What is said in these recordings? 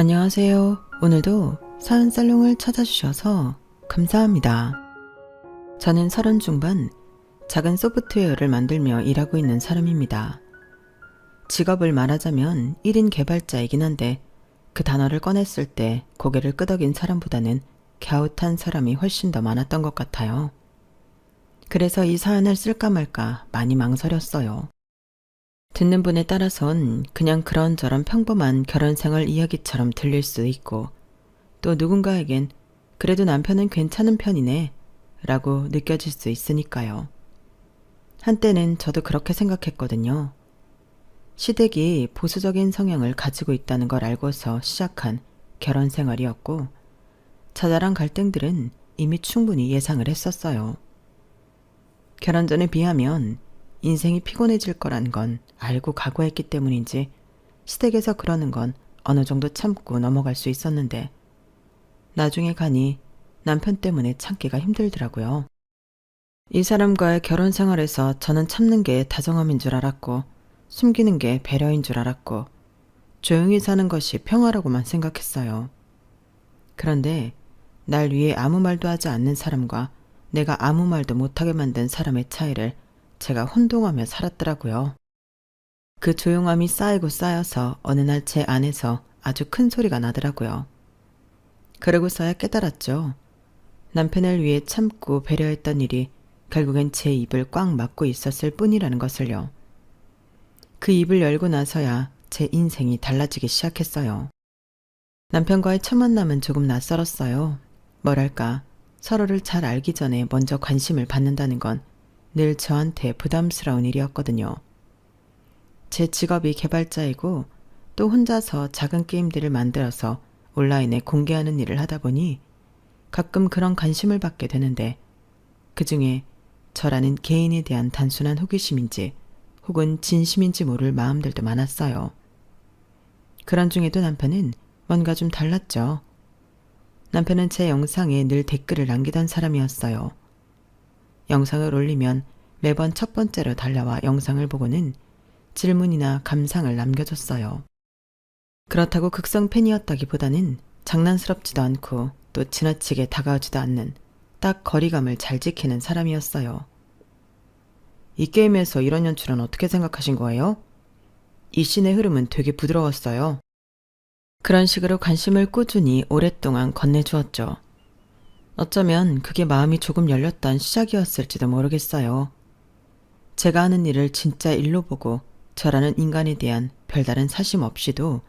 안녕하세요. 오늘도 사연 살롱을 찾아주셔서 감사합니다. 저는 30 중반 작은 소프트웨어를 만들며 일하고 있는 사람입니다. 직업을 말하자면 1인 개발자이긴 한데 그 단어를 꺼냈을 때 고개를 끄덕인 사람보다는 갸웃한 사람이 훨씬 더 많았던 것 같아요. 그래서 이 사연을 쓸까 말까 많이 망설였어요. 듣는 분에 따라선 그냥 그런저런 평범한 결혼생활 이야기처럼 들릴 수 있고 또 누군가에겐 그래도 남편은 괜찮은 편이네 라고 느껴질 수 있으니까요. 한때는 저도 그렇게 생각했거든요. 시댁이 보수적인 성향을 가지고 있다는 걸 알고서 시작한 결혼 생활이었고 자잘한 갈등들은 이미 충분히 예상을 했었어요. 결혼 전에 비하면 인생이 피곤해질 거란 건 알고 각오했기 때문인지 시댁에서 그러는 건 어느 정도 참고 넘어갈 수 있었는데 나중에 가니 남편 때문에 참기가 힘들더라고요. 이 사람과의 결혼 생활에서 저는 참는 게 다정함인 줄 알았고 숨기는 게 배려인 줄 알았고 조용히 사는 것이 평화라고만 생각했어요. 그런데 날 위해 아무 말도 하지 않는 사람과 내가 아무 말도 못하게 만든 사람의 차이를 제가 혼동하며 살았더라고요. 그 조용함이 쌓이고 쌓여서 어느 날 제 안에서 아주 큰 소리가 나더라고요. 그러고서야 깨달았죠. 남편을 위해 참고 배려했던 일이 결국엔 제 입을 꽉 막고 있었을 뿐이라는 것을요. 그 입을 열고 나서야 제 인생이 달라지기 시작했어요. 남편과의 첫 만남은 조금 낯설었어요. 뭐랄까, 서로를 잘 알기 전에 먼저 관심을 받는다는 건 늘 저한테 부담스러운 일이었거든요. 제 직업이 개발자이고 또 혼자서 작은 게임들을 만들어서 온라인에 공개하는 일을 하다 보니 가끔 그런 관심을 받게 되는데 그 중에 저라는 개인에 대한 단순한 호기심인지 혹은 진심인지 모를 마음들도 많았어요. 그런 중에도 남편은 뭔가 좀 달랐죠. 남편은 제 영상에 늘 댓글을 남기던 사람이었어요. 영상을 올리면 매번 첫 번째로 달려와 영상을 보고는 질문이나 감상을 남겨줬어요. 그렇다고 극성 팬이었다기보다는 장난스럽지도 않고 또 지나치게 다가오지도 않는 딱 거리감을 잘 지키는 사람이었어요. 이 게임에서 이런 연출은 어떻게 생각하신 거예요? 이 씬의 흐름은 되게 부드러웠어요. 그런 식으로 관심을 꾸준히 오랫동안 건네주었죠. 어쩌면 그게 마음이 조금 열렸던 시작이었을지도 모르겠어요. 제가 하는 일을 진짜 일로 보고 저라는 인간에 대한 별다른 사심 없이도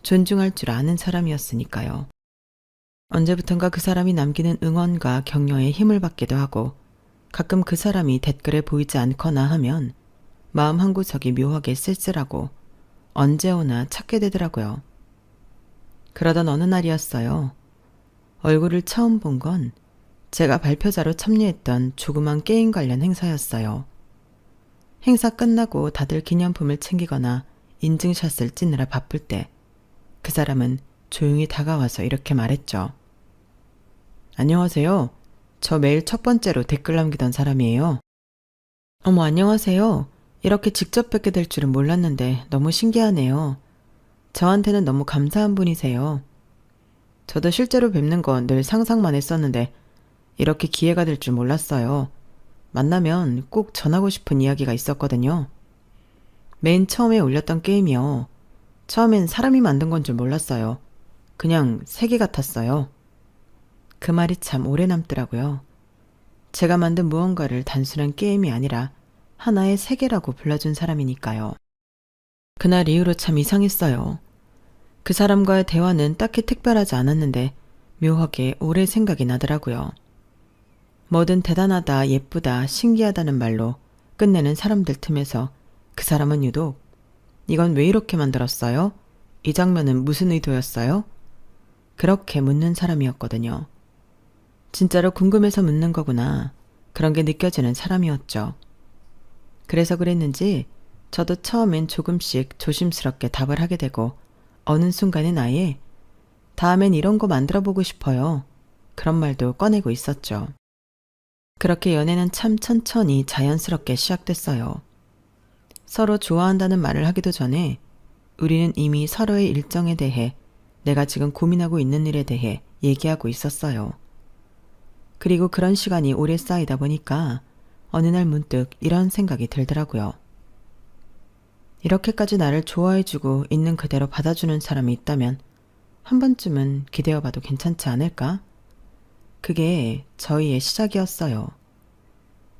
존중할 줄 아는 사람이었으니까요. 언제부턴가 그 사람이 남기는 응원과 격려에 힘을 받기도 하고 가끔 그 사람이 댓글에 보이지 않거나 하면 마음 한구석이 묘하게 쓸쓸하고 언제 오나 찾게 되더라고요. 그러던 어느 날이었어요. 얼굴을 처음 본 건 제가 발표자로 참여했던 조그만 게임 관련 행사였어요. 행사 끝나고 다들 기념품을 챙기거나 인증샷을 찍느라 바쁠 때 그 사람은 조용히 다가와서 이렇게 말했죠. 안녕하세요. 저 매일 첫 번째로 댓글 남기던 사람이에요. 어머, 안녕하세요. 이렇게 직접 뵙게 될 줄은 몰랐는데 너무 신기하네요. 저한테는 너무 감사한 분이세요. 저도 실제로 뵙는 건 늘 상상만 했었는데 이렇게 기회가 될 줄 몰랐어요. 만나면 꼭 전하고 싶은 이야기가 있었거든요. 맨 처음에 올렸던 게임이요. 처음엔 사람이 만든 건 줄 몰랐어요. 그냥 세계 같았어요. 그 말이 참 오래 남더라고요. 제가 만든 무언가를 단순한 게임이 아니라 하나의 세계라고 불러준 사람이니까요. 그날 이후로 참 이상했어요. 그 사람과의 대화는 딱히 특별하지 않았는데 묘하게 오래 생각이 나더라고요. 뭐든 대단하다, 예쁘다, 신기하다는 말로 끝내는 사람들 틈에서 그 사람은 유독 이건 왜 이렇게 만들었어요? 이 장면은 무슨 의도였어요? 그렇게 묻는 사람이었거든요. 진짜로 궁금해서 묻는 거구나. 그런 게 느껴지는 사람이었죠. 그래서 그랬는지 저도 처음엔 조금씩 조심스럽게 답을 하게 되고 어느 순간엔 아예 다음엔 이런 거 만들어보고 싶어요. 그런 말도 꺼내고 있었죠. 그렇게 연애는 참 천천히 자연스럽게 시작됐어요. 서로 좋아한다는 말을 하기도 전에 우리는 이미 서로의 일정에 대해 내가 지금 고민하고 있는 일에 대해 얘기하고 있었어요. 그리고 그런 시간이 오래 쌓이다 보니까 어느 날 문득 이런 생각이 들더라고요. 이렇게까지 나를 좋아해주고 있는 그대로 받아주는 사람이 있다면 한 번쯤은 기대어봐도 괜찮지 않을까? 그게 저희의 시작이었어요.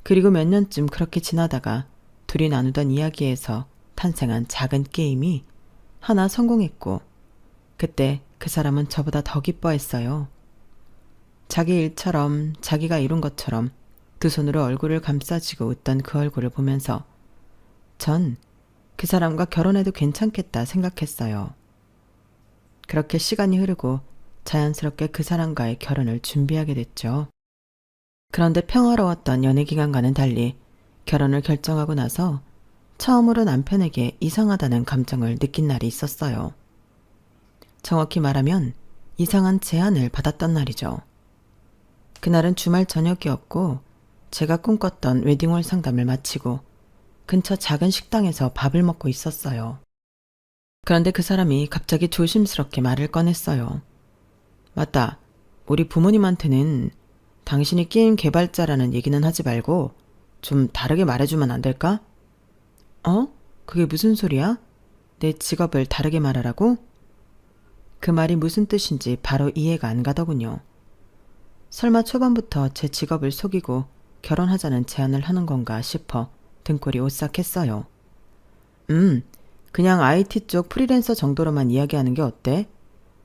그리고 몇 년쯤 그렇게 지나다가 둘이 나누던 이야기에서 탄생한 작은 게임이 하나 성공했고, 그때 그 사람은 저보다 더 기뻐했어요. 자기 일처럼 자기가 이룬 것처럼 두 손으로 얼굴을 감싸쥐고 웃던 그 얼굴을 보면서 전 그 사람과 결혼해도 괜찮겠다 생각했어요. 그렇게 시간이 흐르고 자연스럽게 그 사람과의 결혼을 준비하게 됐죠. 그런데 평화로웠던 연애 기간과는 달리 결혼을 결정하고 나서 처음으로 남편에게 이상하다는 감정을 느낀 날이 있었어요. 정확히 말하면 이상한 제안을 받았던 날이죠. 그날은 주말 저녁이었고 제가 꿈꿨던 웨딩홀 상담을 마치고 근처 작은 식당에서 밥을 먹고 있었어요. 그런데 그 사람이 갑자기 조심스럽게 말을 꺼냈어요. 맞다. 우리 부모님한테는 당신이 게임 개발자라는 얘기는 하지 말고 좀 다르게 말해주면 안 될까? 어? 그게 무슨 소리야? 내 직업을 다르게 말하라고? 그 말이 무슨 뜻인지 바로 이해가 안 가더군요. 설마 초반부터 제 직업을 속이고 결혼하자는 제안을 하는 건가 싶어 등골이 오싹했어요. 그냥 IT 쪽 프리랜서 정도로만 이야기하는 게 어때?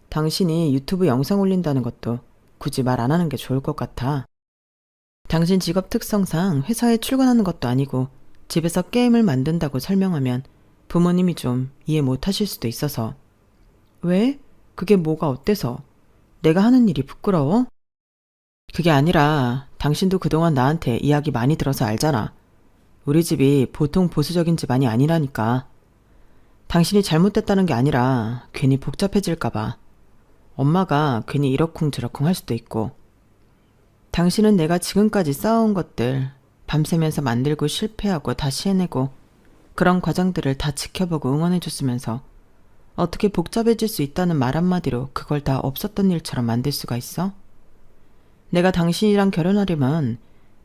당신이 유튜브 영상 올린다는 것도 굳이 말 안 하는 게 좋을 것 같아. 당신 직업 특성상 회사에 출근하는 것도 아니고 집에서 게임을 만든다고 설명하면 부모님이 좀 이해 못 하실 수도 있어서. 왜? 그게 뭐가 어때서? 내가 하는 일이 부끄러워? 그게 아니라 당신도 그동안 나한테 이야기 많이 들어서 알잖아. 우리 집이 보통 보수적인 집안이 아니라니까. 당신이 잘못됐다는 게 아니라 괜히 복잡해질까 봐. 엄마가 괜히 이러쿵저러쿵 할 수도 있고. 당신은 내가 지금까지 쌓아온 것들 밤새면서 만들고 실패하고 다시 해내고 그런 과정들을 다 지켜보고 응원해줬으면서 어떻게 복잡해질 수 있다는 말 한마디로 그걸 다 없었던 일처럼 만들 수가 있어? 내가 당신이랑 결혼하려면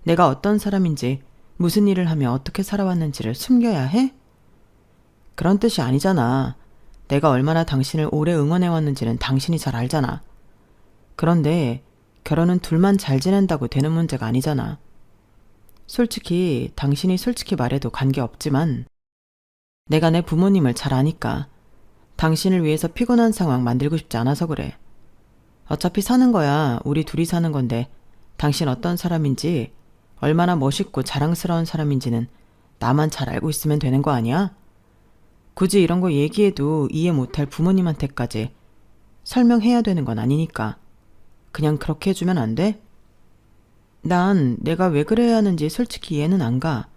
내가 어떤 사람인지 무슨 일을 하며 어떻게 살아왔는지를 숨겨야 해? 그런 뜻이 아니잖아. 내가 얼마나 당신을 오래 응원해왔는지는 당신이 잘 알잖아. 그런데 결혼은 둘만 잘 지낸다고 되는 문제가 아니잖아. 솔직히 당신이 솔직히 말해도 관계없지만 내가 내 부모님을 잘 아니까 당신을 위해서 피곤한 상황 만들고 싶지 않아서 그래. 어차피 사는 거야 우리 둘이 사는 건데 당신 어떤 사람인지 얼마나 멋있고 자랑스러운 사람인지는 나만 잘 알고 있으면 되는 거 아니야? 굳이 이런 거 얘기해도 이해 못할 부모님한테까지 설명해야 되는 건 아니니까 그냥 그렇게 해주면 안 돼? 난 내가 왜 그래야 하는지 솔직히 이해는 안 가.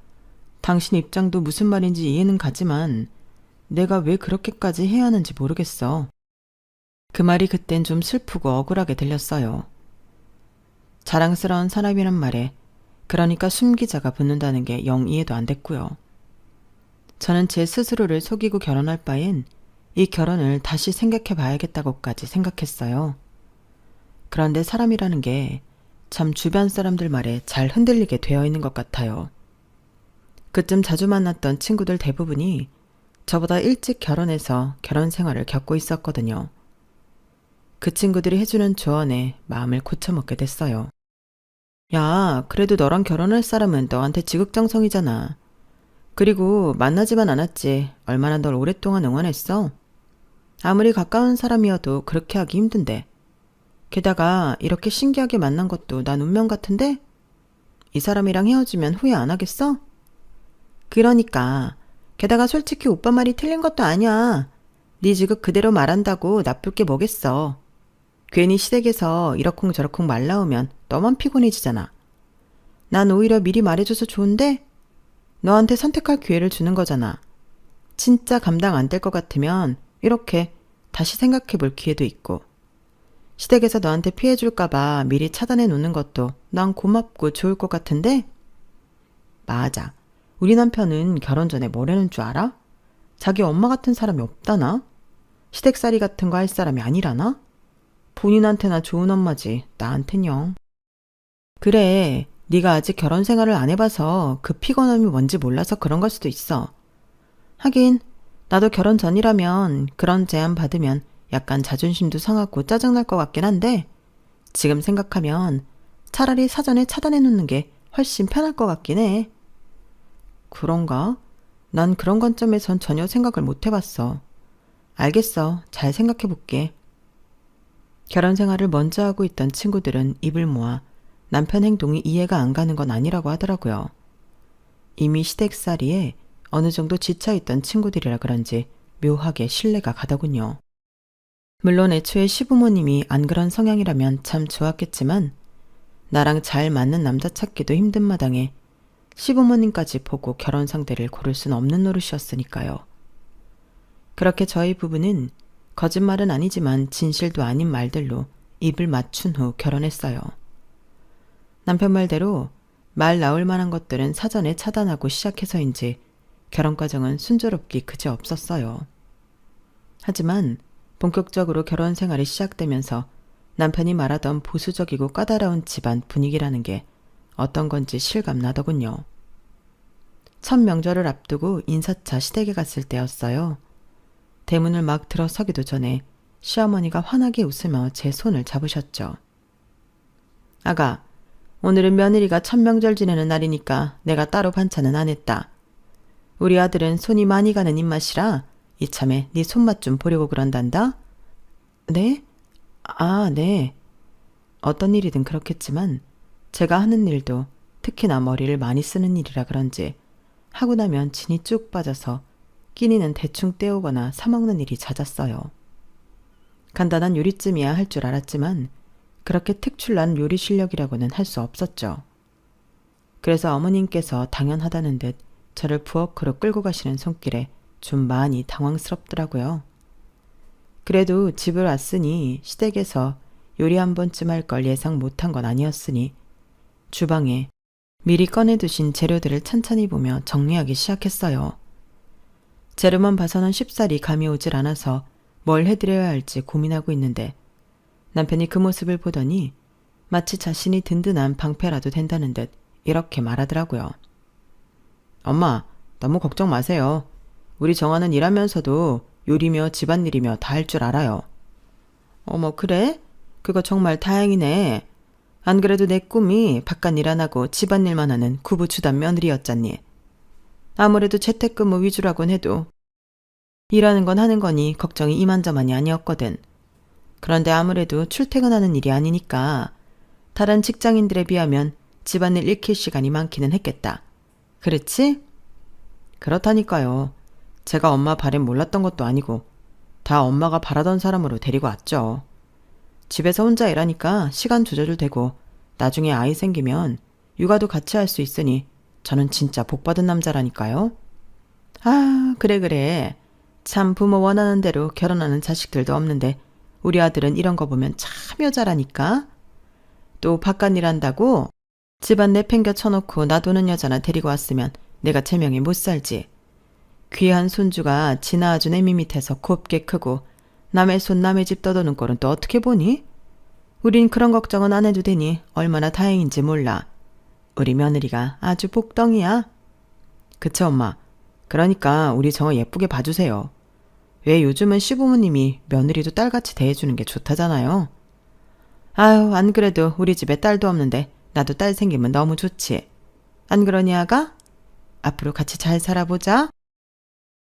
당신 입장도 무슨 말인지 이해는 가지만 내가 왜 그렇게까지 해야 하는지 모르겠어. 그 말이 그땐 좀 슬프고 억울하게 들렸어요. 자랑스러운 사람이란 말에 그러니까 숨기자가 붙는다는 게 영 이해도 안 됐고요. 저는 제 스스로를 속이고 결혼할 바엔 이 결혼을 다시 생각해 봐야겠다고까지 생각했어요. 그런데 사람이라는 게 참 주변 사람들 말에 잘 흔들리게 되어 있는 것 같아요. 그쯤 자주 만났던 친구들 대부분이 저보다 일찍 결혼해서 결혼 생활을 겪고 있었거든요. 그 친구들이 해주는 조언에 마음을 고쳐먹게 됐어요. 야, 그래도 너랑 결혼할 사람은 너한테 지극정성이잖아. 그리고 만나지만 않았지 얼마나 널 오랫동안 응원했어? 아무리 가까운 사람이어도 그렇게 하기 힘든데. 게다가 이렇게 신기하게 만난 것도 난 운명 같은데? 이 사람이랑 헤어지면 후회 안 하겠어? 그러니까 게다가 솔직히 오빠 말이 틀린 것도 아니야. 네 지극 그대로 말한다고 나쁠 게 뭐겠어. 괜히 시댁에서 이러쿵저러쿵 말 나오면 너만 피곤해지잖아. 난 오히려 미리 말해줘서 좋은데? 너한테 선택할 기회를 주는 거잖아. 진짜 감당 안 될 것 같으면 이렇게 다시 생각해 볼 기회도 있고. 시댁에서 너한테 피해줄까봐 미리 차단해 놓는 것도 난 고맙고 좋을 것 같은데? 맞아. 우리 남편은 결혼 전에 뭐라는 줄 알아? 자기 엄마 같은 사람이 없다나? 시댁살이 같은 거 할 사람이 아니라나? 본인한테나 좋은 엄마지 나한텐 영. 그래, 네가 아직 결혼 생활을 안 해봐서 그 피곤함이 뭔지 몰라서 그런 걸 수도 있어. 하긴 나도 결혼 전이라면 그런 제안 받으면 약간 자존심도 상하고 짜증날 것 같긴 한데 지금 생각하면 차라리 사전에 차단해 놓는 게 훨씬 편할 것 같긴 해. 그런가? 난 그런 관점에선 전혀 생각을 못 해봤어. 알겠어. 잘 생각해 볼게. 결혼 생활을 먼저 하고 있던 친구들은 입을 모아 남편 행동이 이해가 안 가는 건 아니라고 하더라고요. 이미 시댁살이에 어느 정도 지쳐있던 친구들이라 그런지 묘하게 신뢰가 가더군요. 물론 애초에 시부모님이 안 그런 성향이라면 참 좋았겠지만 나랑 잘 맞는 남자 찾기도 힘든 마당에 시부모님까지 보고 결혼 상대를 고를 순 없는 노릇이었으니까요. 그렇게 저희 부부는 거짓말은 아니지만 진실도 아닌 말들로 입을 맞춘 후 결혼했어요. 남편 말대로 말 나올 만한 것들은 사전에 차단하고 시작해서인지 결혼 과정은 순조롭기 그지 없었어요. 하지만 본격적으로 결혼 생활이 시작되면서 남편이 말하던 보수적이고 까다로운 집안 분위기라는 게 어떤 건지 실감 나더군요. 첫 명절을 앞두고 인사차 시댁에 갔을 때였어요. 대문을 막 들어서기도 전에 시어머니가 환하게 웃으며 제 손을 잡으셨죠. 아가, 오늘은 며느리가 첫 명절 지내는 날이니까 내가 따로 반찬은 안 했다. 우리 아들은 손이 많이 가는 입맛이라 이참에 네 손맛 좀 보려고 그런단다. 네? 아, 네. 어떤 일이든 그렇겠지만 제가 하는 일도 특히나 머리를 많이 쓰는 일이라 그런지 하고 나면 진이 쭉 빠져서 끼니는 대충 때우거나 사먹는 일이 잦았어요. 간단한 요리쯤이야 할 줄 알았지만 그렇게 특출난 요리 실력이라고는 할 수 없었죠. 그래서 어머님께서 당연하다는 듯 저를 부엌으로 끌고 가시는 손길에 좀 많이 당황스럽더라고요. 그래도 집을 왔으니 시댁에서 요리 한 번쯤 할 걸 예상 못한 건 아니었으니 주방에 미리 꺼내두신 재료들을 찬찬히 보며 정리하기 시작했어요. 재료만 봐서는 쉽사리 감이 오질 않아서 뭘 해드려야 할지 고민하고 있는데 남편이 그 모습을 보더니 마치 자신이 든든한 방패라도 된다는 듯 이렇게 말하더라고요. 엄마, 너무 걱정 마세요. 우리 정아는 일하면서도 요리며 집안일이며 다 할 줄 알아요. 어머, 그래? 그거 정말 다행이네. 안 그래도 내 꿈이 바깥일 안 하고 집안일만 하는 구부주단 며느리였잖니. 아무래도 재택근무 위주라곤 해도 일하는 건 하는 거니 걱정이 이만저만이 아니었거든. 그런데 아무래도 출퇴근하는 일이 아니니까 다른 직장인들에 비하면 집안일 익힐 시간이 많기는 했겠다. 그렇지? 그렇다니까요. 제가 엄마 바램 몰랐던 것도 아니고 다 엄마가 바라던 사람으로 데리고 왔죠. 집에서 혼자 일하니까 시간 조절도 되고 나중에 아이 생기면 육아도 같이 할 수 있으니 저는 진짜 복받은 남자라니까요. 아, 그래. 참 부모 원하는 대로 결혼하는 자식들도 없는데 우리 아들은 이런 거 보면 참 여자라니까. 또 바깥일 한다고 집안 내팽겨 쳐놓고 놔두는 여자나 데리고 왔으면 내가 제명에 못 살지. 귀한 손주가 지나 아주 내 밑에서 곱게 크고 남의 손 남의 집 떠도는 꼴은 또 어떻게 보니? 우린 그런 걱정은 안 해도 되니 얼마나 다행인지 몰라. 우리 며느리가 아주 복덩이야. 그쵸, 엄마. 그러니까 우리 정아 예쁘게 봐주세요. 왜 요즘은 시부모님이 며느리도 딸같이 대해주는 게 좋다잖아요. 아유, 안 그래도 우리 집에 딸도 없는데 나도 딸 생기면 너무 좋지. 안 그러니 아가? 앞으로 같이 잘 살아보자.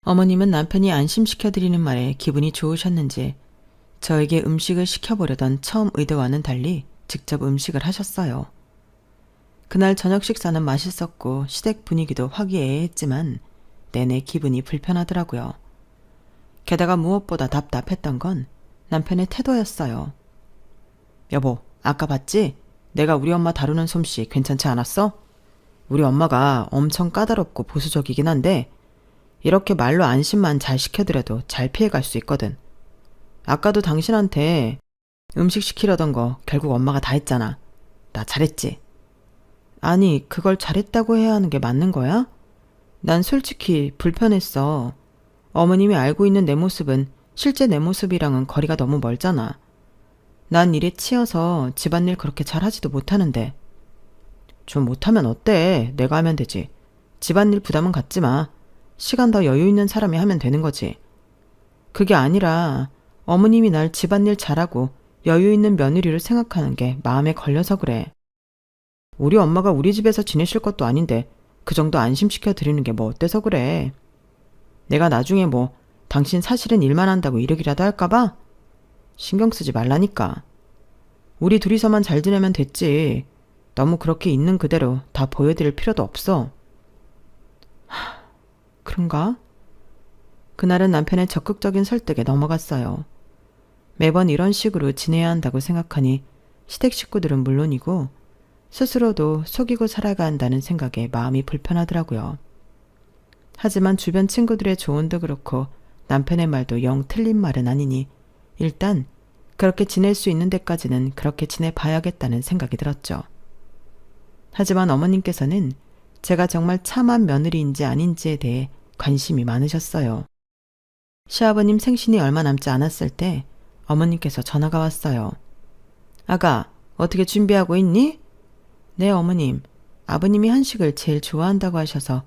어머님은 남편이 안심시켜드리는 말에 기분이 좋으셨는지 저에게 음식을 시켜보려던 처음 의도와는 달리 직접 음식을 하셨어요. 그날 저녁 식사는 맛있었고 시댁 분위기도 화기애애했지만 내내 기분이 불편하더라고요. 게다가 무엇보다 답답했던 건 남편의 태도였어요. 여보, 아까 봤지? 내가 우리 엄마 다루는 솜씨 괜찮지 않았어? 우리 엄마가 엄청 까다롭고 보수적이긴 한데 이렇게 말로 안심만 잘 시켜드려도 잘 피해갈 수 있거든. 아까도 당신한테 음식 시키려던 거 결국 엄마가 다 했잖아. 나 잘했지? 아니, 그걸 잘했다고 해야 하는 게 맞는 거야? 난 솔직히 불편했어. 어머님이 알고 있는 내 모습은 실제 내 모습이랑은 거리가 너무 멀잖아. 난 일에 치여서 집안일 그렇게 잘하지도 못하는데. 좀 못하면 어때? 내가 하면 되지. 집안일 부담은 갖지 마. 시간 더 여유 있는 사람이 하면 되는 거지. 그게 아니라 어머님이 날 집안일 잘하고 여유 있는 며느리로 생각하는 게 마음에 걸려서 그래. 우리 엄마가 우리 집에서 지내실 것도 아닌데 그 정도 안심시켜 드리는 게 뭐 어때서 그래. 내가 나중에 뭐 당신 사실은 일만 한다고 이러기라도 할까봐? 신경 쓰지 말라니까. 우리 둘이서만 잘 지내면 됐지. 너무 그렇게 있는 그대로 다 보여드릴 필요도 없어. 그런가? 그날은 남편의 적극적인 설득에 넘어갔어요. 매번 이런 식으로 지내야 한다고 생각하니 시댁 식구들은 물론이고 스스로도 속이고 살아가야 한다는 생각에 마음이 불편하더라고요. 하지만 주변 친구들의 조언도 그렇고 남편의 말도 영 틀린 말은 아니니 일단 그렇게 지낼 수 있는 데까지는 그렇게 지내봐야겠다는 생각이 들었죠. 하지만 어머님께서는 제가 정말 참한 며느리인지 아닌지에 대해 관심이 많으셨어요. 시아버님 생신이 얼마 남지 않았을 때 어머님께서 전화가 왔어요. 아가, 어떻게 준비하고 있니? 네, 어머님. 아버님이 한식을 제일 좋아한다고 하셔서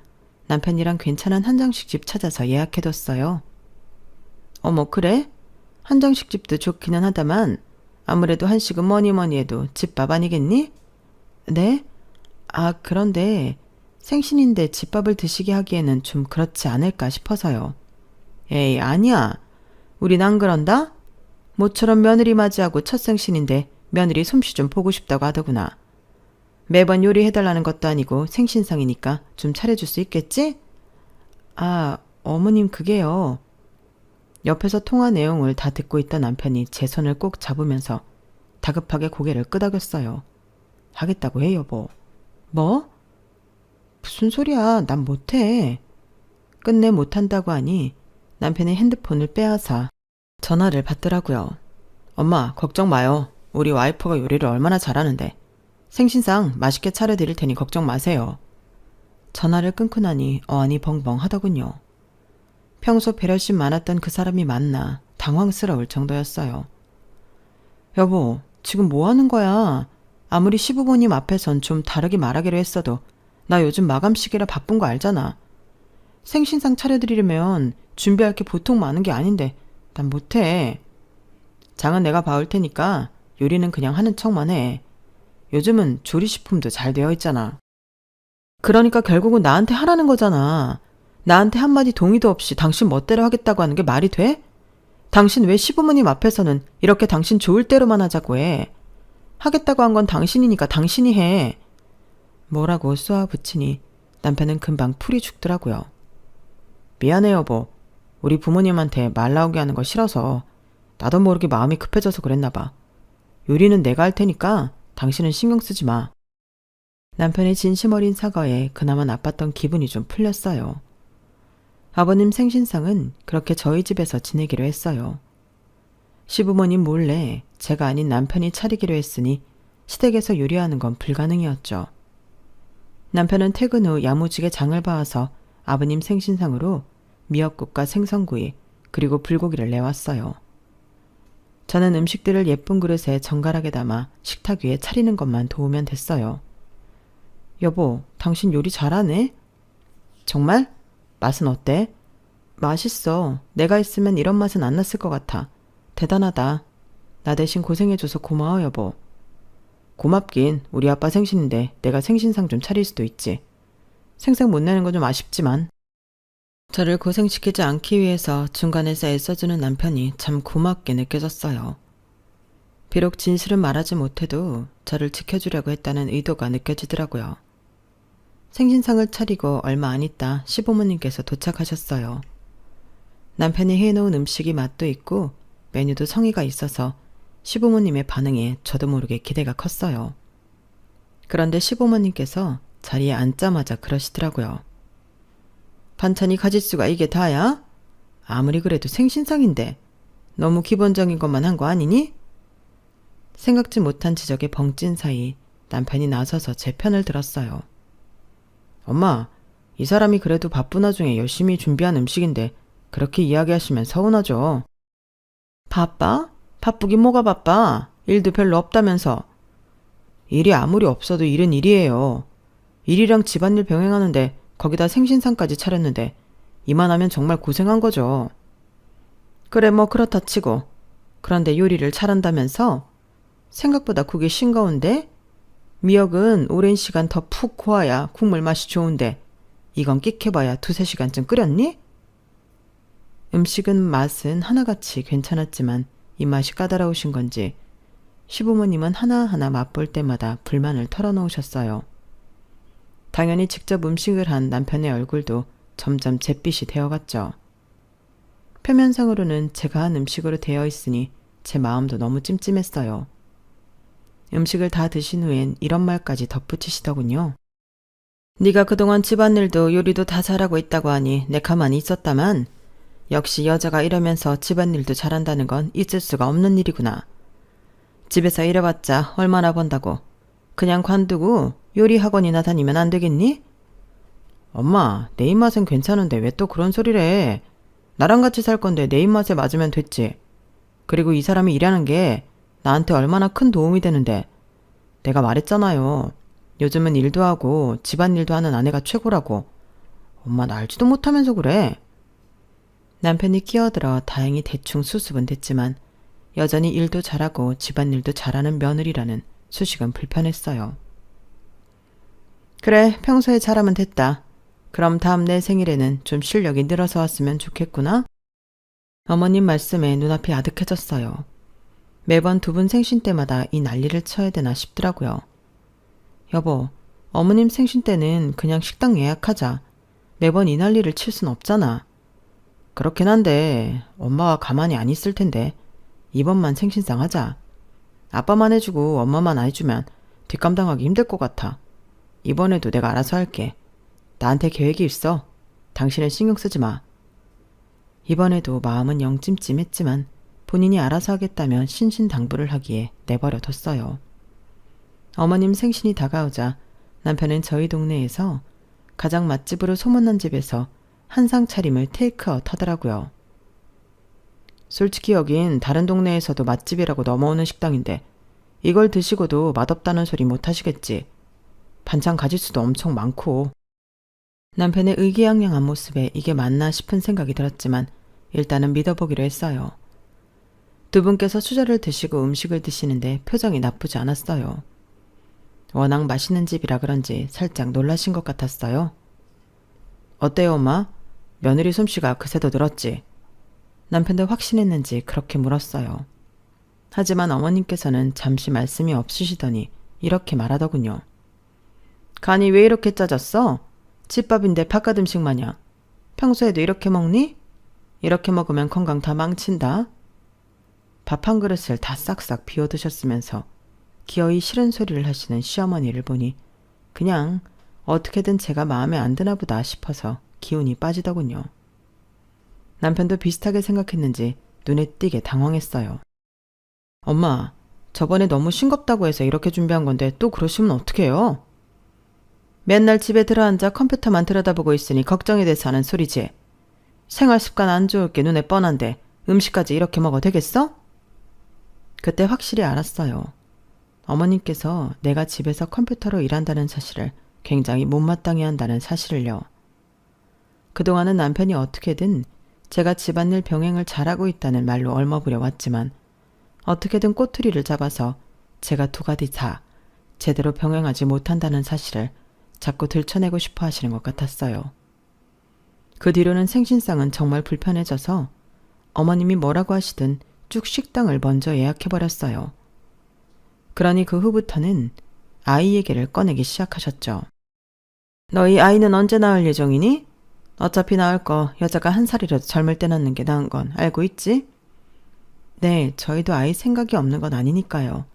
남편이랑 괜찮은 한정식집 찾아서 예약해뒀어요. 어머, 그래? 한정식집도 좋기는 하다만 아무래도 한식은 뭐니 해도 집밥 아니겠니? 네? 아, 그런데 생신인데 집밥을 드시게 하기에는 좀 그렇지 않을까 싶어서요. 에이, 아니야. 우린 안 그런다? 모처럼 며느리 맞이하고 첫 생신인데 며느리 솜씨 좀 보고 싶다고 하더구나. 매번 요리해달라는 것도 아니고 생신상이니까 좀 차려줄 수 있겠지? 아, 어머님 그게요. 옆에서 통화 내용을 다 듣고 있던 남편이 제 손을 꼭 잡으면서 다급하게 고개를 끄덕였어요. 하겠다고 해, 여보. 뭐? 무슨 소리야. 난 못해. 끝내 못한다고 하니 남편이 핸드폰을 빼앗아 전화를 받더라고요. 엄마, 걱정 마요. 우리 와이프가 요리를 얼마나 잘하는데. 생신상 맛있게 차려드릴 테니 걱정 마세요. 전화를 끊고 나니 어안이 벙벙 하더군요. 평소 배려심 많았던 그 사람이 맞나 당황스러울 정도였어요. 여보, 지금 뭐 하는 거야? 아무리 시부모님 앞에선 좀 다르게 말하기로 했어도 나 요즘 마감 시기라 바쁜 거 알잖아. 생신상 차려드리려면 준비할 게 보통 많은 게 아닌데 난 못해. 장은 내가 봐올 테니까 요리는 그냥 하는 척만 해. 요즘은 조리식품도 잘 되어 있잖아. 그러니까 결국은 나한테 하라는 거잖아. 나한테 한마디 동의도 없이 당신 멋대로 하겠다고 하는 게 말이 돼? 당신 왜 시부모님 앞에서는 이렇게 당신 좋을 대로만 하자고 해? 하겠다고 한 건 당신이니까 당신이 해. 뭐라고 쏘아붙이니 남편은 금방 풀이 죽더라고요. 미안해 여보. 우리 부모님한테 말 나오게 하는 거 싫어서 나도 모르게 마음이 급해져서 그랬나 봐. 요리는 내가 할 테니까 당신은 신경 쓰지 마. 남편의 진심 어린 사과에 그나마 나빴던 기분이 좀 풀렸어요. 아버님 생신상은 그렇게 저희 집에서 지내기로 했어요. 시부모님 몰래 제가 아닌 남편이 차리기로 했으니 시댁에서 요리하는 건 불가능이었죠. 남편은 퇴근 후 야무지게 장을 봐와서 아버님 생신상으로 미역국과 생선구이 그리고 불고기를 내왔어요. 저는 음식들을 예쁜 그릇에 정갈하게 담아 식탁 위에 차리는 것만 도우면 됐어요. 여보, 당신 요리 잘하네? 정말? 맛은 어때? 맛있어. 내가 있으면 이런 맛은 안 났을 것 같아. 대단하다. 나 대신 고생해줘서 고마워, 여보. 고맙긴. 우리 아빠 생신인데 내가 생신상 좀 차릴 수도 있지. 생색 못 내는 건 좀 아쉽지만. 저를 고생시키지 않기 위해서 중간에서 애써주는 남편이 참 고맙게 느껴졌어요. 비록 진실은 말하지 못해도 저를 지켜주려고 했다는 의도가 느껴지더라고요. 생신상을 차리고 얼마 안 있다 시부모님께서 도착하셨어요. 남편이 해놓은 음식이 맛도 있고 메뉴도 성의가 있어서 시부모님의 반응에 저도 모르게 기대가 컸어요. 그런데 시부모님께서 자리에 앉자마자 그러시더라고요. 반찬이 가짓수가 이게 다야? 아무리 그래도 생신상인데 너무 기본적인 것만 한 거 아니니? 생각지 못한 지적에 벙찐 사이 남편이 나서서 제 편을 들었어요. 엄마, 이 사람이 그래도 바쁜 와중에 열심히 준비한 음식인데 그렇게 이야기하시면 서운하죠. 바빠? 바쁘긴 뭐가 바빠? 일도 별로 없다면서. 일이 아무리 없어도 일은 일이에요. 일이랑 집안일 병행하는데 거기다 생신상까지 차렸는데 이만하면 정말 고생한 거죠. 그래 뭐 그렇다 치고. 그런데 요리를 잘한다면서? 생각보다 국이 싱거운데? 미역은 오랜 시간 더 푹 고아야 국물 맛이 좋은데 이건 끽해봐야 2~3시간쯤 끓였니? 음식은 맛은 하나같이 괜찮았지만 입맛이 까다로우신 건지 시부모님은 하나하나 맛볼 때마다 불만을 털어놓으셨어요. 당연히 직접 음식을 한 남편의 얼굴도 점점 잿빛이 되어갔죠. 표면상으로는 제가 한 음식으로 되어 있으니 제 마음도 너무 찜찜했어요. 음식을 다 드신 후엔 이런 말까지 덧붙이시더군요. 네가 그동안 집안일도 요리도 다 잘하고 있다고 하니 내 가만히 있었다만 역시 여자가 이러면서 집안일도 잘한다는 건 있을 수가 없는 일이구나. 집에서 일해봤자 얼마나 번다고. 그냥 관두고 요리 학원이나 다니면 안 되겠니? 엄마, 내 입맛은 괜찮은데 왜 또 그런 소리를 해. 나랑 같이 살 건데 내 입맛에 맞으면 됐지. 그리고 이 사람이 일하는 게 나한테 얼마나 큰 도움이 되는데. 내가 말했잖아요. 요즘은 일도 하고 집안일도 하는 아내가 최고라고. 엄마 나 알지도 못하면서 그래. 남편이 끼어들어 다행히 대충 수습은 됐지만 여전히 일도 잘하고 집안일도 잘하는 며느리라는 수식은 불편했어요. 그래, 평소에 잘하면 됐다. 그럼 다음 내 생일에는 좀 실력이 늘어서 왔으면 좋겠구나. 어머님 말씀에 눈앞이 아득해졌어요. 매번 2분 생신 때마다 이 난리를 쳐야 되나 싶더라고요. 여보, 어머님 생신 때는 그냥 식당 예약하자. 매번 이 난리를 칠 순 없잖아. 그렇긴 한데 엄마가 가만히 안 있을 텐데 이번만 생신상 하자. 아빠만 해주고 엄마만 안 해주면 뒷감당하기 힘들 것 같아. 이번에도 내가 알아서 할게. 나한테 계획이 있어. 당신은 신경 쓰지 마. 이번에도 마음은 영 찜찜했지만 본인이 알아서 하겠다면 신신당부를 하기에 내버려 뒀어요. 어머님 생신이 다가오자 남편은 저희 동네에서 가장 맛집으로 소문난 집에서 한상 차림을 테이크아웃 하더라고요. 솔직히 여긴 다른 동네에서도 맛집이라고 넘어오는 식당인데 이걸 드시고도 맛없다는 소리 못 하시겠지. 반찬 가짓수도 엄청 많고. 남편의 의기양양한 모습에 이게 맞나 싶은 생각이 들었지만 일단은 믿어보기로 했어요. 2분께서 수저를 드시고 음식을 드시는데 표정이 나쁘지 않았어요. 워낙 맛있는 집이라 그런지 살짝 놀라신 것 같았어요. 어때요, 엄마? 며느리 솜씨가 그새도 늘었지? 남편도 확신했는지 그렇게 물었어요. 하지만 어머님께서는 잠시 말씀이 없으시더니 이렇게 말하더군요. 간이 왜 이렇게 짜졌어? 집밥인데 바깥 음식 마냥. 평소에도 이렇게 먹니? 이렇게 먹으면 건강 다 망친다. 밥 한 그릇을 다 싹싹 비워 드셨으면서 기어이 싫은 소리를 하시는 시어머니를 보니 그냥 어떻게든 제가 마음에 안 드나 보다 싶어서 기운이 빠지더군요. 남편도 비슷하게 생각했는지 눈에 띄게 당황했어요. 엄마, 저번에 너무 싱겁다고 해서 이렇게 준비한 건데 또 그러시면 어떡해요? 맨날 집에 들어앉아 컴퓨터만 들여다보고 있으니 걱정이 돼서 하는 소리지. 생활 습관 안 좋을 게 눈에 뻔한데 음식까지 이렇게 먹어도 되겠어? 그때 확실히 알았어요. 어머님께서 내가 집에서 컴퓨터로 일한다는 사실을 굉장히 못마땅해 한다는 사실을요. 그동안은 남편이 어떻게든 제가 집안일 병행을 잘하고 있다는 말로 얼머부려 왔지만 어떻게든 꼬투리를 잡아서 제가 2가지 다 제대로 병행하지 못한다는 사실을 자꾸 들춰내고 싶어 하시는 것 같았어요. 그 뒤로는 생신상은 정말 불편해져서 어머님이 뭐라고 하시든 쭉 식당을 먼저 예약해버렸어요. 그러니 그 후부터는 아이 얘기를 꺼내기 시작하셨죠. 너희 아이는 언제 낳을 예정이니? 어차피 낳을 거 여자가 1살이라도 젊을 때 낳는 게 나은 건 알고 있지? 네, 저희도 아이 생각이 없는 건 아니니까요.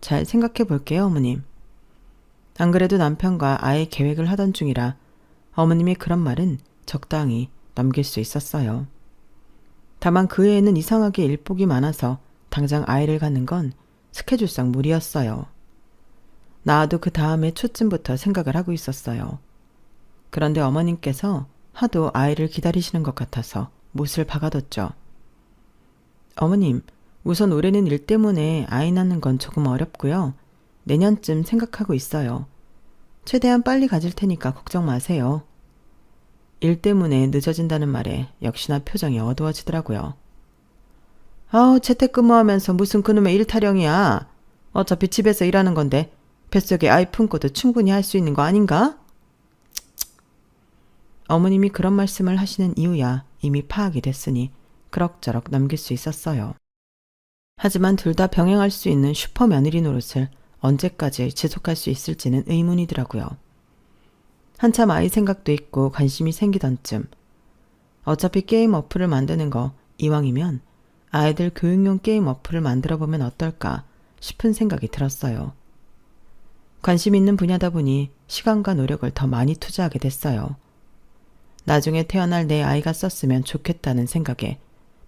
잘 생각해 볼게요, 어머님. 안 그래도 남편과 아이 계획을 하던 중이라 어머님의 그런 말은 적당히 넘길 수 있었어요. 다만 그 애는 이상하게 일복이 많아서 당장 아이를 갖는 건 스케줄상 무리였어요. 나도 그 다음에 초쯤부터 생각을 하고 있었어요. 그런데 어머님께서 하도 아이를 기다리시는 것 같아서 못을 박아뒀죠. 어머님, 우선 올해는 일 때문에 아이 낳는 건 조금 어렵고요. 내년쯤 생각하고 있어요. 최대한 빨리 가질 테니까 걱정 마세요. 일 때문에 늦어진다는 말에 역시나 표정이 어두워지더라고요. 아우, 재택근무하면서 무슨 그놈의 일타령이야. 어차피 집에서 일하는 건데 뱃속에 아이 품고도 충분히 할 수 있는 거 아닌가? 어머님이 그런 말씀을 하시는 이유야 이미 파악이 됐으니 그럭저럭 넘길 수 있었어요. 하지만 둘 다 병행할 수 있는 슈퍼 며느리 노릇을 언제까지 지속할 수 있을지는 의문이더라고요. 한참 아이 생각도 있고 관심이 생기던 쯤 어차피 게임 어플을 만드는 거 이왕이면 아이들 교육용 게임 어플을 만들어 보면 어떨까 싶은 생각이 들었어요. 관심 있는 분야다 보니 시간과 노력을 더 많이 투자하게 됐어요. 나중에 태어날 내 아이가 썼으면 좋겠다는 생각에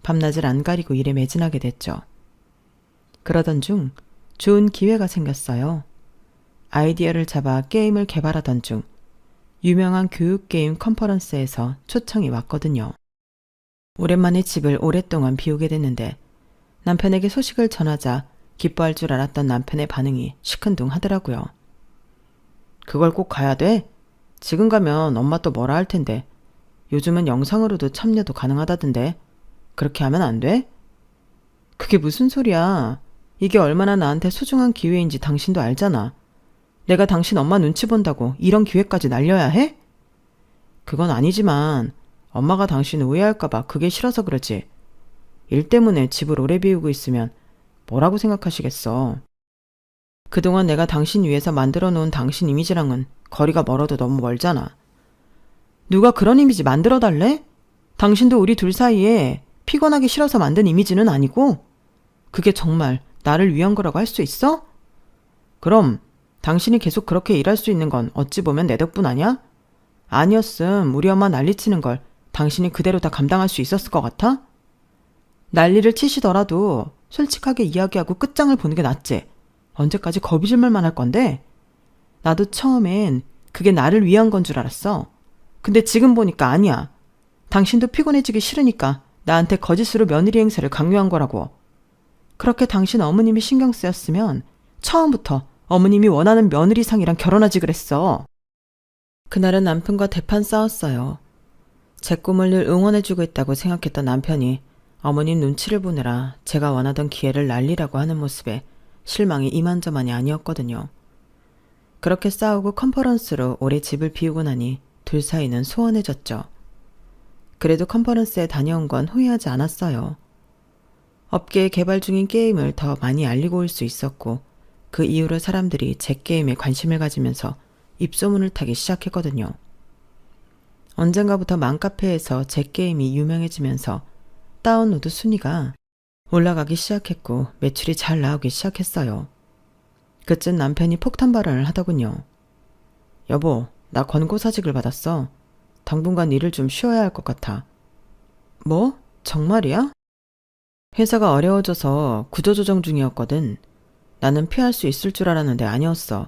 밤낮을 안 가리고 일에 매진하게 됐죠. 그러던 중 좋은 기회가 생겼어요. 아이디어를 잡아 게임을 개발하던 중 유명한 교육게임 컨퍼런스에서 초청이 왔거든요. 오랜만에 집을 오랫동안 비우게 됐는데 남편에게 소식을 전하자 기뻐할 줄 알았던 남편의 반응이 시큰둥하더라고요. 그걸 꼭 가야 돼? 지금 가면 엄마 또 뭐라 할 텐데. 요즘은 영상으로도 참여도 가능하다던데. 그렇게 하면 안 돼? 그게 무슨 소리야. 이게 얼마나 나한테 소중한 기회인지 당신도 알잖아. 내가 당신 엄마 눈치 본다고 이런 기회까지 날려야 해? 그건 아니지만 엄마가 당신 오해할까봐 그게 싫어서 그러지. 일 때문에 집을 오래 비우고 있으면 뭐라고 생각하시겠어. 그동안 내가 당신 위해서 만들어 놓은 당신 이미지랑은 거리가 멀어도 너무 멀잖아. 누가 그런 이미지 만들어 달래? 당신도 우리 둘 사이에 피곤하기 싫어서 만든 이미지는 아니고 그게 정말 나를 위한 거라고 할 수 있어? 그럼 당신이 계속 그렇게 일할 수 있는 건 어찌 보면 내 덕분 아냐? 아니었음 우리 엄마 난리치는 걸 당신이 그대로 다 감당할 수 있었을 것 같아? 난리를 치시더라도 솔직하게 이야기하고 끝장을 보는 게 낫지. 언제까지 거비질만 할 건데? 나도 처음엔 그게 나를 위한 건 줄 알았어. 근데 지금 보니까 아니야. 당신도 피곤해지기 싫으니까 나한테 거짓으로 며느리 행세를 강요한 거라고. 그렇게 당신 어머님이 신경 쓰였으면 처음부터 어머님이 원하는 며느리상이랑 결혼하지 그랬어. 그날은 남편과 대판 싸웠어요. 제 꿈을 늘 응원해주고 있다고 생각했던 남편이 어머님 눈치를 보느라 제가 원하던 기회를 날리라고 하는 모습에 실망이 이만저만이 아니었거든요. 그렇게 싸우고 컨퍼런스로 오래 집을 비우고 나니 둘 사이는 소원해졌죠. 그래도 컨퍼런스에 다녀온 건 후회하지 않았어요. 업계에 개발 중인 게임을 더 많이 알리고 올 수 있었고 그 이후로 사람들이 제 게임에 관심을 가지면서 입소문을 타기 시작했거든요. 언젠가부터 맘카페에서 제 게임이 유명해지면서 다운로드 순위가 올라가기 시작했고 매출이 잘 나오기 시작했어요. 그쯤 남편이 폭탄 발언을 하더군요. 여보, 나 권고사직을 받았어. 당분간 일을 좀 쉬어야 할 것 같아. 뭐? 정말이야? 회사가 어려워져서 구조조정 중이었거든. 나는 피할 수 있을 줄 알았는데 아니었어.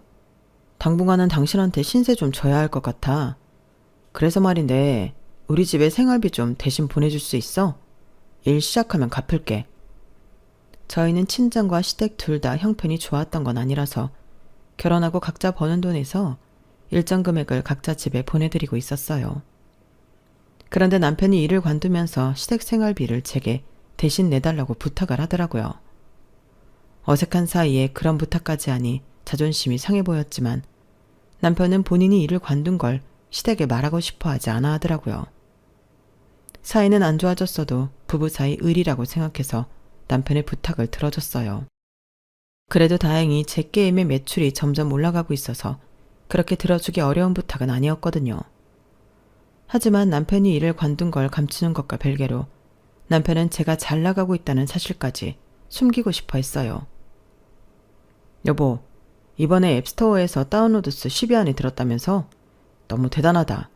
당분간은 당신한테 신세 좀 져야 할 것 같아. 그래서 말인데 우리 집에 생활비 좀 대신 보내줄 수 있어? 일 시작하면 갚을게. 저희는 친정과 시댁 둘 다 형편이 좋았던 건 아니라서 결혼하고 각자 버는 돈에서 일정 금액을 각자 집에 보내드리고 있었어요. 그런데 남편이 일을 관두면서 시댁 생활비를 제게 대신 내달라고 부탁을 하더라고요. 어색한 사이에 그런 부탁까지 하니 자존심이 상해 보였지만 남편은 본인이 일을 관둔 걸 시댁에 말하고 싶어 하지 않아 하더라고요. 사이는 안 좋아졌어도 부부 사이 의리라고 생각해서 남편의 부탁을 들어줬어요. 그래도 다행히 제 게임의 매출이 점점 올라가고 있어서 그렇게 들어주기 어려운 부탁은 아니었거든요. 하지만 남편이 일을 관둔 걸 감추는 것과 별개로 남편은 제가 잘 나가고 있다는 사실까지 숨기고 싶어 했어요. 여보, 이번에 앱스토어에서 다운로드 수 10위 안에 들었다면서? 너무 대단하다.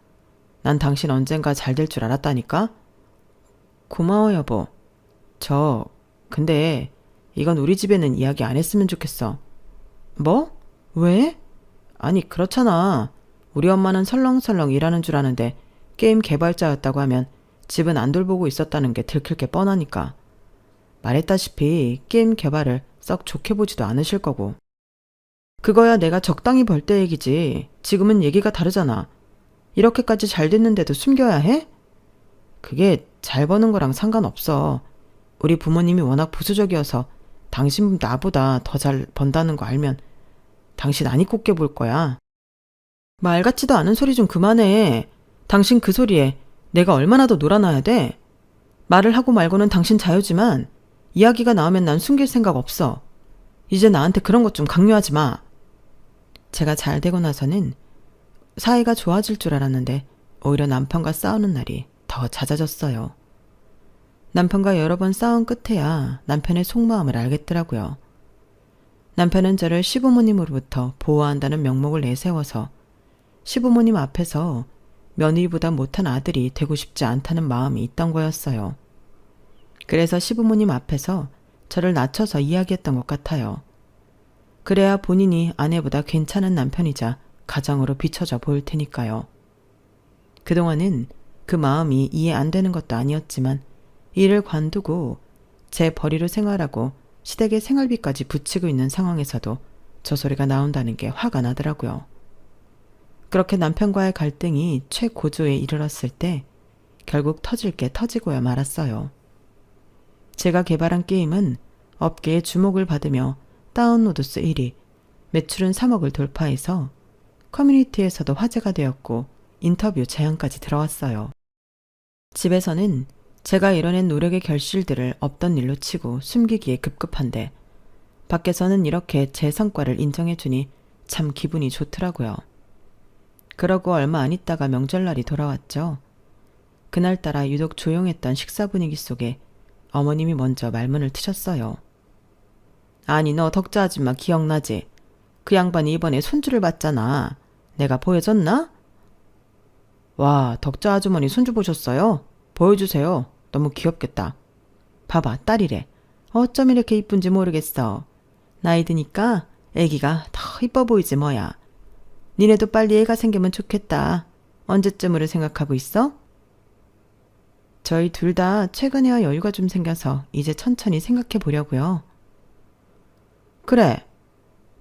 난 당신 언젠가 잘 될 줄 알았다니까? 고마워 여보. 근데 이건 우리 집에는 이야기 안 했으면 좋겠어. 뭐? 왜? 아니 그렇잖아. 우리 엄마는 설렁설렁 일하는 줄 아는데 게임 개발자였다고 하면 집은 안 돌보고 있었다는 게 들킬 게 뻔하니까. 말했다시피 게임 개발을 썩 좋게 보지도 않으실 거고. 그거야 내가 적당히 벌 때 얘기지. 지금은 얘기가 다르잖아. 이렇게까지 잘 됐는데도 숨겨야 해? 그게 잘 버는 거랑 상관없어. 우리 부모님이 워낙 보수적이어서 당신 나보다 더 잘 번다는 거 알면 당신 안 입고 깨볼 거야. 말 같지도 않은 소리 좀 그만해. 당신 그 소리에 내가 얼마나 더 놀아놔야 돼? 말을 하고 말고는 당신 자유지만 이야기가 나오면 난 숨길 생각 없어. 이제 나한테 그런 것 좀 강요하지 마. 제가 잘 되고 나서는 사이가 좋아질 줄 알았는데 오히려 남편과 싸우는 날이 더 잦아졌어요. 남편과 여러 번 싸운 끝에야 남편의 속마음을 알겠더라고요. 남편은 저를 시부모님으로부터 보호한다는 명목을 내세워서 시부모님 앞에서 며느리보다 못한 아들이 되고 싶지 않다는 마음이 있던 거였어요. 그래서 시부모님 앞에서 저를 낮춰서 이야기했던 것 같아요. 그래야 본인이 아내보다 괜찮은 남편이자 가정으로 비춰져 보일 테니까요. 그동안은 그 마음이 이해 안 되는 것도 아니었지만 일을 관두고 제 벌이로 생활하고 시댁의 생활비까지 붙이고 있는 상황에서도 저 소리가 나온다는 게 화가 나더라고요. 그렇게 남편과의 갈등이 최고조에 이르렀을 때 결국 터질 게 터지고야 말았어요. 제가 개발한 게임은 업계의 주목을 받으며 다운로드 수 1위, 매출은 3억을 돌파해서 커뮤니티에서도 화제가 되었고 인터뷰 제안까지 들어왔어요. 집에서는 제가 이뤄낸 노력의 결실들을 없던 일로 치고 숨기기에 급급한데 밖에서는 이렇게 제 성과를 인정해주니 참 기분이 좋더라고요. 그러고 얼마 안 있다가 명절날이 돌아왔죠. 그날따라 유독 조용했던 식사 분위기 속에 어머님이 먼저 말문을 트셨어요. 아니 너 덕자 아줌마 기억나지? 그 양반이 이번에 손주를 봤잖아. 내가 보여줬나? 와, 덕자 아주머니 손주 보셨어요? 보여주세요. 너무 귀엽겠다. 봐봐, 딸이래. 어쩜 이렇게 이쁜지 모르겠어. 나이 드니까 애기가 더 이뻐 보이지 뭐야. 니네도 빨리 애가 생기면 좋겠다. 언제쯤으로 생각하고 있어? 저희 둘 다 최근에야 여유가 좀 생겨서 이제 천천히 생각해 보려고요. 그래.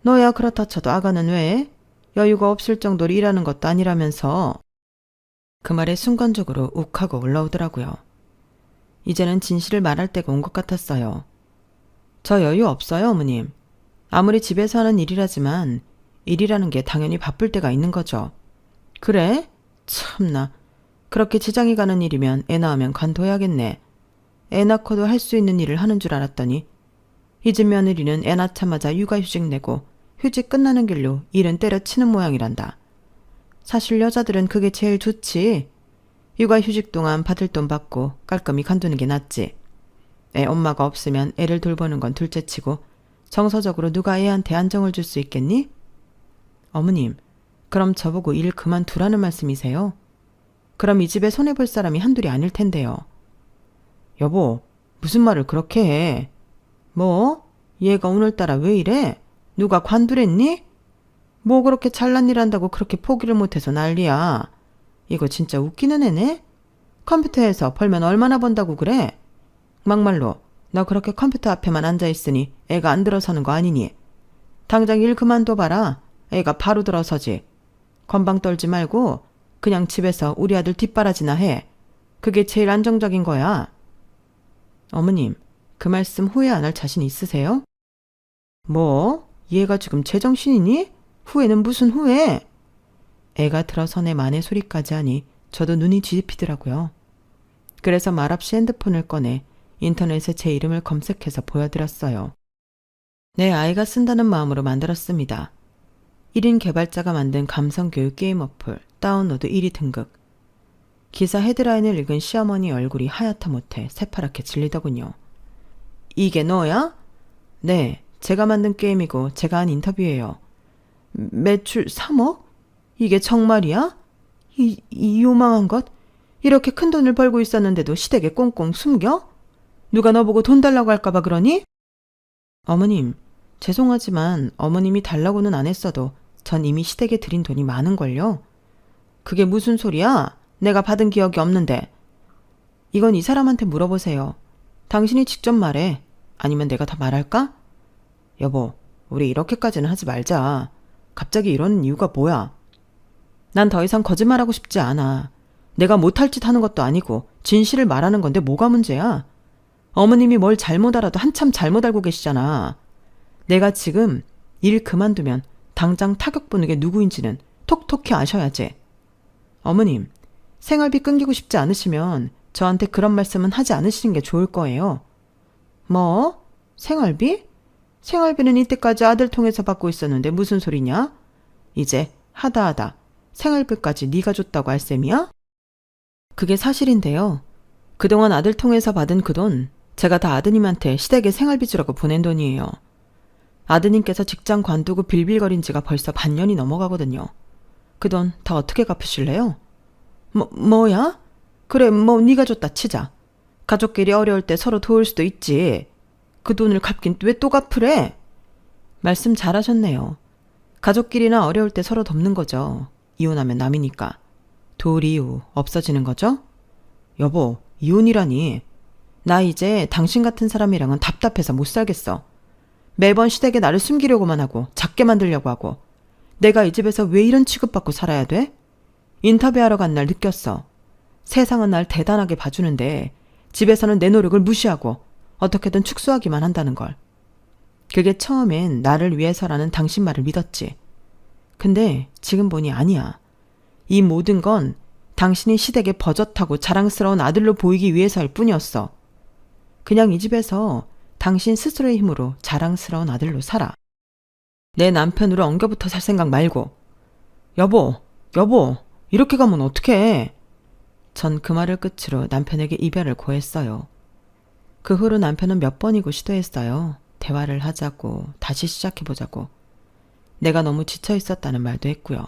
너야 그렇다 쳐도 아가는 왜? 여유가 없을 정도로 일하는 것도 아니라면서. 그 말에 순간적으로 욱하고 올라오더라고요. 이제는 진실을 말할 때가 온 것 같았어요. 저 여유 없어요, 어머님. 아무리 집에서 하는 일이라지만 일이라는 게 당연히 바쁠 때가 있는 거죠. 그래? 참나. 그렇게 지장이 가는 일이면 애 낳으면 관둬야겠네. 애 낳고도 할 수 있는 일을 하는 줄 알았더니 이 집 며느리는 애 낳자마자 육아휴직 내고 휴직 끝나는 길로 일은 때려치는 모양이란다. 사실 여자들은 그게 제일 좋지. 육아휴직 동안 받을 돈 받고 깔끔히 관두는 게 낫지. 애 엄마가 없으면 애를 돌보는 건 둘째치고 정서적으로 누가 애한테 안정을 줄 수 있겠니? 어머님, 그럼 저보고 일 그만두라는 말씀이세요? 그럼 이 집에 손해볼 사람이 한둘이 아닐 텐데요. 여보, 무슨 말을 그렇게 해? 뭐? 얘가 오늘따라 왜 이래? 누가 관두랬니? 뭐 그렇게 잘난 일 한다고 그렇게 포기를 못해서 난리야. 이거 진짜 웃기는 애네? 컴퓨터에서 벌면 얼마나 번다고 그래? 막말로 너 그렇게 컴퓨터 앞에만 앉아있으니 애가 안 들어서는 거 아니니? 당장 일 그만둬봐라. 애가 바로 들어서지. 건방 떨지 말고 그냥 집에서 우리 아들 뒷바라지나 해. 그게 제일 안정적인 거야. 어머님, 그 말씀 후회 안 할 자신 있으세요? 뭐? 얘가 지금 제정신이니? 후회는 무슨 후회? 애가 들어서네 만의 소리까지 하니 저도 눈이 뒤집히더라고요. 그래서 말없이 핸드폰을 꺼내 인터넷에 제 이름을 검색해서 보여드렸어요. 내 아이가 쓴다는 마음으로 만들었습니다. 1인 개발자가 만든 감성교육 게임 어플 다운로드 1위 등극. 기사 헤드라인을 읽은 시어머니 얼굴이 하얗다 못해 새파랗게 질리더군요. 이게 너야? 네, 제가 만든 게임이고 제가 한 인터뷰예요. 매출 3억? 이게 정말이야? 이 요망한 것? 이렇게 큰 돈을 벌고 있었는데도 시댁에 꽁꽁 숨겨? 누가 너보고 돈 달라고 할까봐 그러니? 어머님, 죄송하지만 어머님이 달라고는 안 했어도 전 이미 시댁에 드린 돈이 많은걸요. 그게 무슨 소리야? 내가 받은 기억이 없는데. 이건 이 사람한테 물어보세요. 당신이 직접 말해. 아니면 내가 더 말할까? 여보, 우리 이렇게까지는 하지 말자. 갑자기 이러는 이유가 뭐야? 난 더 이상 거짓말하고 싶지 않아. 내가 못할 짓 하는 것도 아니고 진실을 말하는 건데 뭐가 문제야? 어머님이 뭘 잘못 알아도 한참 잘못 알고 계시잖아. 내가 지금 일 그만두면 당장 타격 보는 게 누구인지는 톡톡히 아셔야지. 어머님, 생활비 끊기고 싶지 않으시면 저한테 그런 말씀은 하지 않으시는 게 좋을 거예요. 뭐? 생활비? 생활비는 이때까지 아들 통해서 받고 있었는데 무슨 소리냐? 이제 하다 생활비까지 네가 줬다고 할 셈이야? 그게 사실인데요. 그동안 아들 통해서 받은 그 돈 제가 다 아드님한테 시댁에 생활비 주라고 보낸 돈이에요. 아드님께서 직장 관두고 빌빌거린 지가 벌써 반년이 넘어가거든요. 그 돈 다 어떻게 갚으실래요? 뭐야? 그래, 뭐 네가 줬다 치자. 가족끼리 어려울 때 서로 도울 수도 있지. 그 돈을 갚긴 왜 또 갚으래? 말씀 잘하셨네요. 가족끼리나 어려울 때 서로 돕는 거죠. 이혼하면 남이니까. 도울 이유 없어지는 거죠? 여보, 이혼이라니. 나 이제 당신 같은 사람이랑은 답답해서 못 살겠어. 매번 시댁에 나를 숨기려고만 하고 작게 만들려고 하고 내가 이 집에서 왜 이런 취급받고 살아야 돼? 인터뷰하러 간 날 느꼈어. 세상은 날 대단하게 봐주는데 집에서는 내 노력을 무시하고 어떻게든 축소하기만 한다는 걸. 그게 처음엔 나를 위해서라는 당신 말을 믿었지. 근데 지금 보니 아니야. 이 모든 건 당신이 시댁에 버젓하고 자랑스러운 아들로 보이기 위해서일 뿐이었어. 그냥 이 집에서 당신 스스로의 힘으로 자랑스러운 아들로 살아. 내 남편으로 엉겨붙어 살 생각 말고. 여보, 이렇게 가면 어떡해? 전 그 말을 끝으로 남편에게 이별을 고했어요. 그 후로 남편은 몇 번이고 시도했어요. 대화를 하자고, 다시 시작해보자고. 내가 너무 지쳐 있었다는 말도 했고요.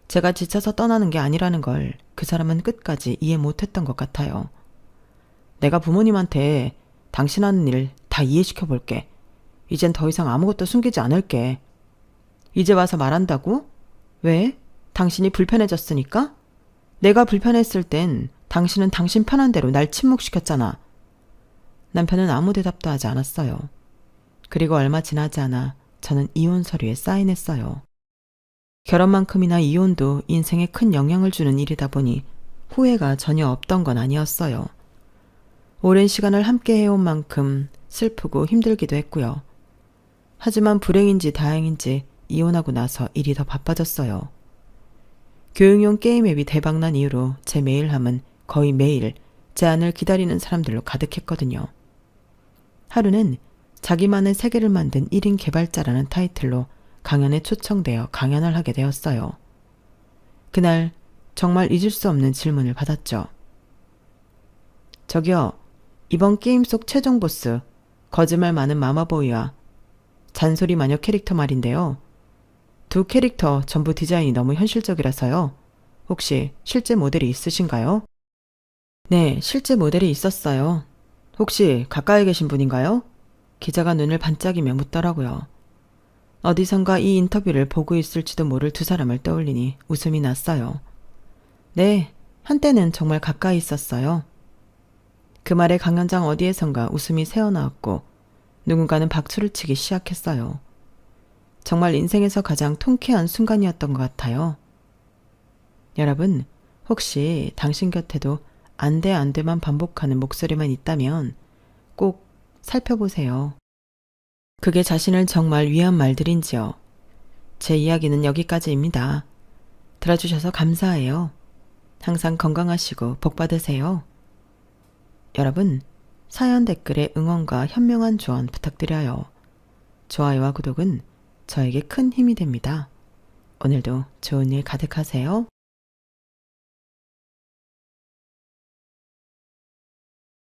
제가 지쳐서 떠나는 게 아니라는 걸 그 사람은 끝까지 이해 못했던 것 같아요. 내가 부모님한테 당신 하는 일 다 이해시켜 볼게. 이젠 더 이상 아무것도 숨기지 않을게. 이제 와서 말한다고? 왜? 당신이 불편해졌으니까? 내가 불편했을 땐 당신은 당신 편한 대로 날 침묵시켰잖아. 남편은 아무 대답도 하지 않았어요. 그리고 얼마 지나지 않아 저는 이혼 서류에 사인했어요. 결혼만큼이나 이혼도 인생에 큰 영향을 주는 일이다 보니 후회가 전혀 없던 건 아니었어요. 오랜 시간을 함께 해온 만큼 슬프고 힘들기도 했고요. 하지만 불행인지 다행인지 이혼하고 나서 일이 더 바빠졌어요. 교육용 게임 앱이 대박난 이후로 제 메일함은 거의 매일 제안을 기다리는 사람들로 가득했거든요. 하루는 자기만의 세계를 만든 1인 개발자라는 타이틀로 강연에 초청되어 강연을 하게 되었어요. 그날 정말 잊을 수 없는 질문을 받았죠. 저기요, 이번 게임 속 최종 보스, 거짓말 많은 마마보이와 잔소리 마녀 캐릭터 말인데요. 두 캐릭터 전부 디자인이 너무 현실적이라서요. 혹시 실제 모델이 있으신가요? 네, 실제 모델이 있었어요. 혹시 가까이 계신 분인가요? 기자가 눈을 반짝이며 묻더라고요. 어디선가 이 인터뷰를 보고 있을지도 모를 두 사람을 떠올리니 웃음이 났어요. 네, 한때는 정말 가까이 있었어요. 그 말에 강연장 어디에선가 웃음이 새어나왔고 누군가는 박수를 치기 시작했어요. 정말 인생에서 가장 통쾌한 순간이었던 것 같아요. 여러분, 혹시 당신 곁에도 안 돼만 반복하는 목소리만 있다면 꼭 살펴보세요. 그게 자신을 정말 위한 말들인지요. 제 이야기는 여기까지입니다. 들어주셔서 감사해요. 항상 건강하시고 복 받으세요. 여러분, 사연 댓글에 응원과 현명한 조언 부탁드려요. 좋아요와 구독은 저에게 큰 힘이 됩니다. 오늘도 좋은 일 가득하세요.